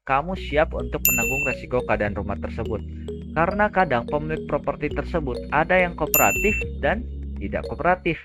kamu siap untuk menanggung resiko keadaan rumah tersebut. Karena kadang pemilik properti tersebut ada yang kooperatif dan tidak kooperatif.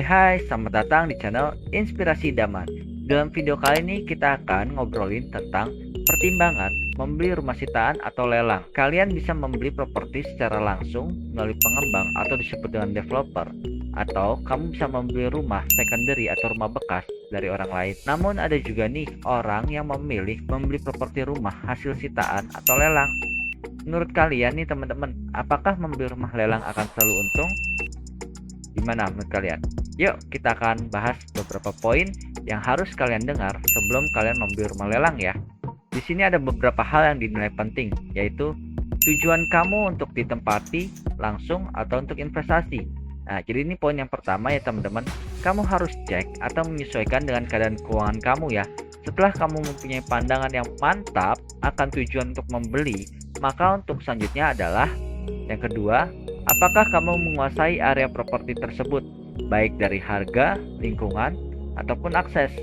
Hai, selamat datang di channel Inspirasi Idaman. Dalam video kali ini kita akan ngobrolin tentang pertimbangan membeli rumah sitaan atau lelang. Kalian bisa membeli properti secara langsung melalui pengembang atau disebut dengan developer, atau kamu bisa membeli rumah secondary atau rumah bekas dari orang lain. Namun ada juga nih orang yang memilih membeli properti rumah hasil sitaan atau lelang. Menurut kalian nih teman-teman, apakah membeli rumah lelang akan selalu untung? Gimana menurut kalian? Yuk kita akan bahas beberapa poin yang harus kalian dengar sebelum kalian membeli rumah lelang ya. Di sini ada beberapa hal yang dinilai penting, yaitu tujuan kamu untuk ditempati langsung atau untuk investasi. Nah, jadi ini poin yang pertama ya teman-teman. Kamu harus cek atau menyesuaikan dengan keadaan keuangan kamu ya. Setelah kamu mempunyai pandangan yang mantap akan tujuan untuk membeli, maka untuk selanjutnya adalah yang kedua, apakah kamu menguasai area properti tersebut, baik dari harga, lingkungan, ataupun akses.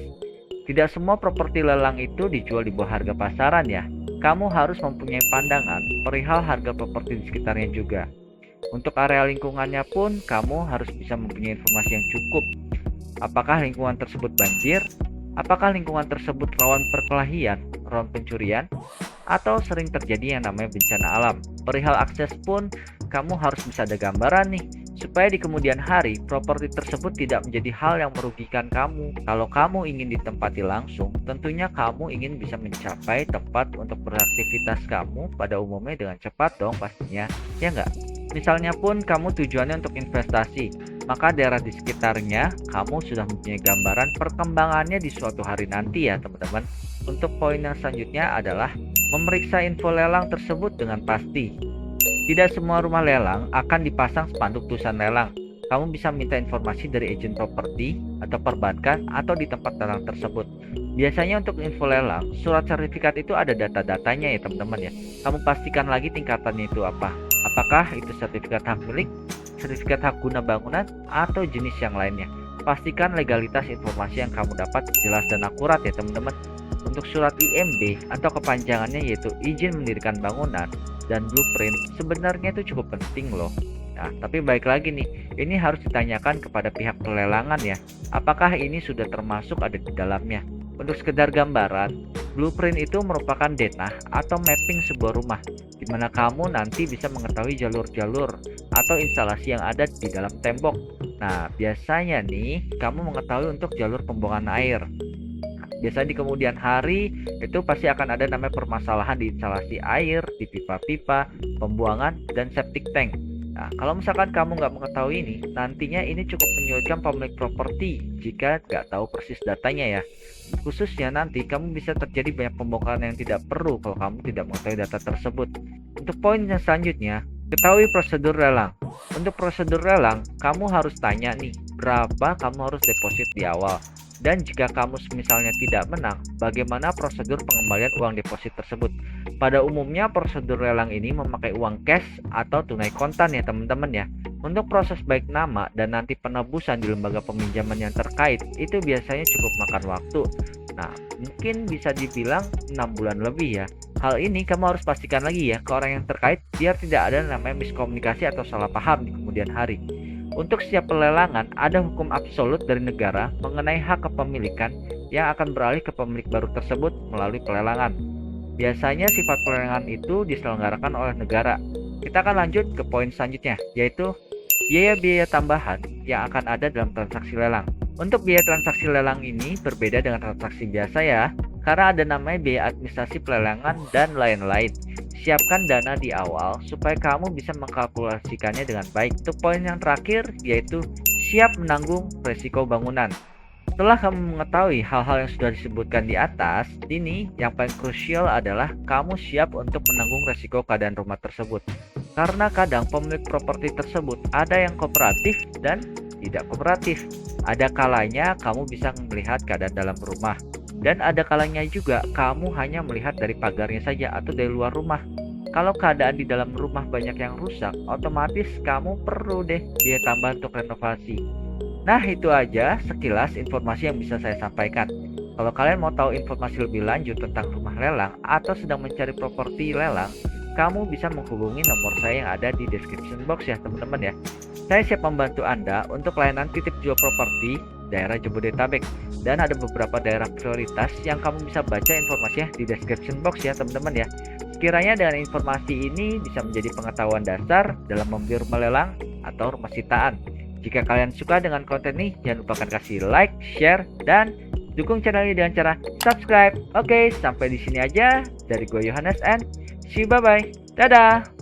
Tidak semua properti lelang itu dijual di bawah harga pasaran ya. Kamu harus mempunyai pandangan perihal harga properti di sekitarnya juga. Untuk area lingkungannya pun, kamu harus bisa mempunyai informasi yang cukup. Apakah lingkungan tersebut banjir? Apakah lingkungan tersebut rawan perkelahian, rawan pencurian, atau sering terjadi yang namanya bencana alam? Perihal akses pun, kamu harus bisa ada gambaran nih, supaya di kemudian hari properti tersebut tidak menjadi hal yang merugikan kamu. Kalau kamu ingin ditempati langsung, tentunya kamu ingin bisa mencapai tempat untuk beraktivitas kamu pada umumnya dengan cepat dong pastinya, ya nggak? Misalnya pun kamu tujuannya untuk investasi, maka daerah di sekitarnya kamu sudah mempunyai gambaran perkembangannya di suatu hari nanti ya teman-teman. Untuk poin yang selanjutnya adalah memeriksa info lelang tersebut dengan pasti. Tidak semua rumah lelang akan dipasang spanduk tulisan lelang. Kamu bisa minta informasi dari agen properti atau perbankan atau di tempat lelang tersebut. Biasanya untuk info lelang, surat sertifikat itu ada data-datanya ya teman-teman ya. Kamu pastikan lagi tingkatannya itu apa. Apakah itu sertifikat hak milik, sertifikat hak guna bangunan, atau jenis yang lainnya. Pastikan legalitas informasi yang kamu dapat jelas dan akurat ya teman-teman. Untuk surat IMB atau kepanjangannya yaitu izin mendirikan bangunan dan blueprint sebenarnya itu cukup penting loh. Nah, tapi baik lagi nih, ini harus ditanyakan kepada pihak pelelangan ya. Apakah ini sudah termasuk ada di dalamnya? Untuk sekedar gambaran, blueprint itu merupakan denah atau mapping sebuah rumah, di mana kamu nanti bisa mengetahui jalur-jalur atau instalasi yang ada di dalam tembok. Nah, biasanya nih, kamu mengetahui untuk jalur pembuangan air. Biasanya di kemudian hari itu pasti akan ada namanya permasalahan di instalasi air, di pipa-pipa, pembuangan, dan septic tank. Nah, kalau misalkan kamu nggak mengetahui ini, nantinya ini cukup menyulitkan pemilik properti jika nggak tahu persis datanya ya. Khususnya nanti kamu bisa terjadi banyak pembongkaran yang tidak perlu kalau kamu tidak mengetahui data tersebut. Untuk poin yang selanjutnya, ketahui prosedur lelang. Untuk prosedur lelang, kamu harus tanya nih, berapa kamu harus deposit di awal. Dan jika kamu misalnya tidak menang, bagaimana prosedur pengembalian uang deposit tersebut? Pada umumnya prosedur lelang ini memakai uang cash atau tunai kontan ya teman-teman ya. Untuk proses baik nama dan nanti penebusan di lembaga peminjaman yang terkait itu biasanya cukup makan waktu. Nah, mungkin bisa dibilang 6 bulan lebih ya. Hal ini kamu harus pastikan lagi ya ke orang yang terkait biar tidak ada namanya miskomunikasi atau salah paham di kemudian hari. Untuk setiap pelelangan, ada hukum absolut dari negara mengenai hak kepemilikan yang akan beralih ke pemilik baru tersebut melalui pelelangan. Biasanya sifat pelelangan itu diselenggarakan oleh negara. Kita akan lanjut ke poin selanjutnya, yaitu biaya-biaya tambahan yang akan ada dalam transaksi lelang. Untuk biaya transaksi lelang ini berbeda dengan transaksi biasa ya, karena ada namanya biaya administrasi pelelangan dan lain-lain. Siapkan dana di awal supaya kamu bisa mengkalkulasikannya dengan baik. Untuk poin yang terakhir yaitu siap menanggung resiko bangunan. Setelah kamu mengetahui hal-hal yang sudah disebutkan di atas, ini yang paling krusial adalah kamu siap untuk menanggung resiko keadaan rumah tersebut. Karena kadang pemilik properti tersebut ada yang kooperatif dan tidak kooperatif. Ada kalanya kamu bisa melihat keadaan dalam rumah, dan ada kalanya juga kamu hanya melihat dari pagarnya saja atau dari luar rumah. Kalau keadaan di dalam rumah banyak yang rusak, otomatis kamu perlu deh biaya tambah untuk renovasi. Nah, itu aja sekilas informasi yang bisa saya sampaikan. Kalau kalian mau tahu informasi lebih lanjut tentang rumah lelang atau sedang mencari properti lelang, kamu bisa menghubungi nomor saya yang ada di description box ya teman-teman ya. Saya siap membantu Anda untuk layanan titip jual properti daerah Jabodetabek, dan ada beberapa daerah prioritas yang kamu bisa baca informasinya di description box ya teman-teman ya. Sekiranya dengan informasi ini bisa menjadi pengetahuan dasar dalam membeli rumah lelang atau rumah sitaan. Jika kalian suka dengan konten ini, jangan lupakan kasih like, share, dan dukung channel ini dengan cara subscribe. Oke, sampai di sini aja dari gue Yohanes and see you, bye bye. Dadah.